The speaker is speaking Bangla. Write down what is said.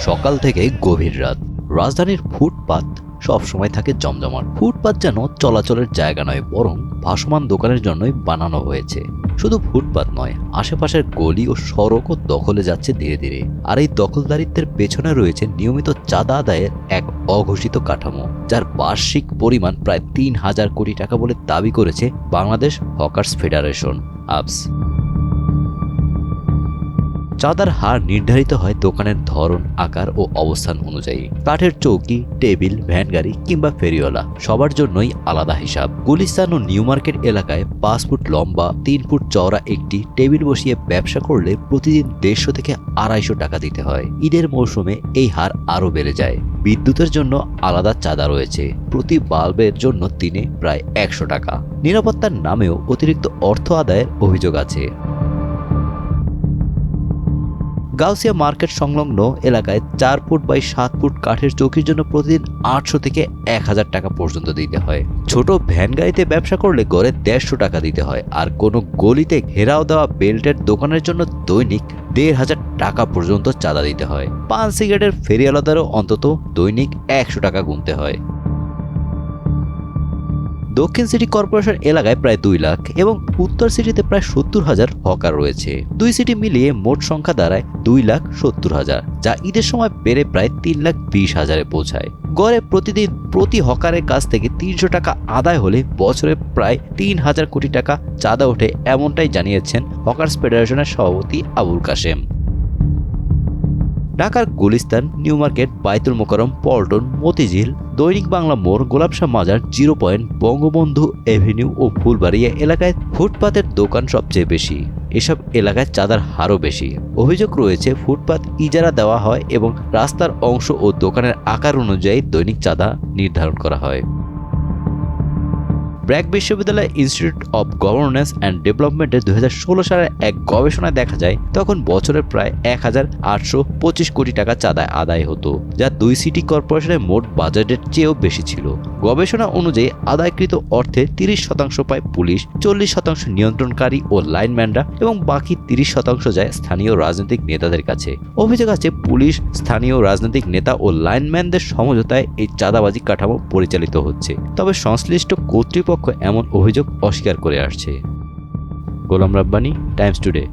সকাল থেকে গভীর রাত, রাজধানীর ফুটপাত সবসময় থাকে জমজমাট। ফুটপাত যেন চলাচলের জায়গা নয়, বরং ভাসমান দোকানের জন্যই বানানো হয়েছে। শুধু ফুটপাত নয়, আশেপাশের গলি ও সড়কও দখলে যাচ্ছে ধীরে ধীরে। আর এই দখলদারিত্বের পেছনে রয়েছে নিয়মিত চাঁদা আদায়ের এক অঘোষিত কাঠামো, যার বার্ষিক পরিমাণ প্রায় ৩,০০০ কোটি টাকা বলে দাবি করেছে বাংলাদেশ হকার্স ফেডারেশন আবস। চাঁদার হার নির্ধারিত হয় দোকানের ধরন, আকার ও অবস্থান অনুযায়ী। কাঠের চৌকি, টেবিল, ভ্যান গাড়ি কিংবা ফেরিওয়ালা সবার জন্যই আলাদা হিসাব। গুলিস্তান ও নিউ মার্কেট এলাকায় ৫ ফুট লম্বা ৩ ফুট চওড়া একটি টেবিল বসিয়ে ব্যবসা করলে প্রতিদিন ১৫০ থেকে ২৫০ টাকা দিতে হয়। ঈদের মৌসুমে এই হার আরও বেড়ে যায়। বিদ্যুতের জন্য আলাদা চাঁদা রয়েছে, প্রতি বাল্বের জন্য দিনে প্রায় ১০০ টাকা। নিরাপত্তার নামেও অতিরিক্ত অর্থ আদায়ের অভিযোগ আছে। গাউসিয়া মার্কেট সংলগ্ন এলাকায় ৪ ফুট বাই ৭ ফুট কাঠের চৌকির জন্য প্রতিদিন ৮০০ থেকে ১,০০০ টাকা পর্যন্ত দিতে হয়। ছোট ভ্যান গাড়িতে ব্যবসা করলে গড়ে ১৫০ টাকা দিতে হয়। আর কোনো গলিতে ঘেরাও দেওয়া বেল্টের দোকানের জন্য দৈনিক ১,৫০০ টাকা পর্যন্ত চাঁদা দিতে হয়। পান সিগারেটের ফেরিওয়ালাদেরও অন্তত দৈনিক ১০০ টাকা গুনতে হয়। দক্ষিণ সিটি কর্পোরেশন এলাকায় প্রায় ২ লাখ এবং উত্তর সিটিতে প্রায় ৭০,০০০ হকার রয়েছে। দুই সিটি মিলিয়ে মোট সংখ্যা দাঁড়ায় ২,৭০,০০০, যা ঈদের সময় বেড়ে প্রায় ৩,২০,০০০-এ পৌঁছায়। গড়ে প্রতিদিন প্রতি হকারের কাছ থেকে ৩০০ টাকা আদায় হলে বছরে প্রায় ৩,০০০ কোটি টাকা চাঁদা ওঠে, এমনটাই জানিয়েছেন হকার্স ফেডারেশনের সভাপতি আবুল কাশেম। ঢাকার গুলিস্তান, নিউ মার্কেট, বায়তুল মোকাররম, পল্টন, মতিঝিল, দৈনিক বাংলা মোড়, গোলাপশাহ মাজার, জিরো পয়েন্ট, বঙ্গবন্ধু এভিনিউ ও ফুলবাড়িয়া এলাকায় ফুটপাতের দোকান সবচেয়ে বেশি। এসব এলাকায় চাঁদার হারও বেশি। অভিযোগ রয়েছে ফুটপাত ইজারা দেওয়া হয় এবং রাস্তার অংশ ও দোকানের আকার অনুযায়ী দৈনিক চাঁদা নির্ধারণ করা হয়। ব্র্যাক বিশ্ববিদ্যালয় ইনস্টিটিউট অব গভর্নেন্স অ্যান্ড ডেভেলপমেন্টের ২০১৬ সালের এক গবেষণায় দেখা যায় তখন বছরে প্রায় ১,৮২৫ কোটি টাকা চাঁদা আদায় হতো, যা দুই সিটি কর্পোরেশনের মোট বাজেটের চেয়েও বেশি ছিল। গবেষণা অনুযায়ী আদায়কৃত অর্থে ৩০% পায় পুলিশ, ৪০% নিয়ন্ত্রণকারী ও লাইনম্যানরা এবং বাকি ৩০% যায় স্থানীয় রাজনৈতিক নেতাদের কাছে। অভিযোগ আছে পুলিশ, স্থানীয় রাজনৈতিক নেতা ও লাইনম্যানদের সমঝোতায় এই চাঁদাবাজি কাঠামো পরিচালিত হচ্ছে। তবে সংশ্লিষ্ট কর্তৃপক্ষ এমন অভিযোগ অস্বীকার করে আসছে। Golam Rabbani, Times today.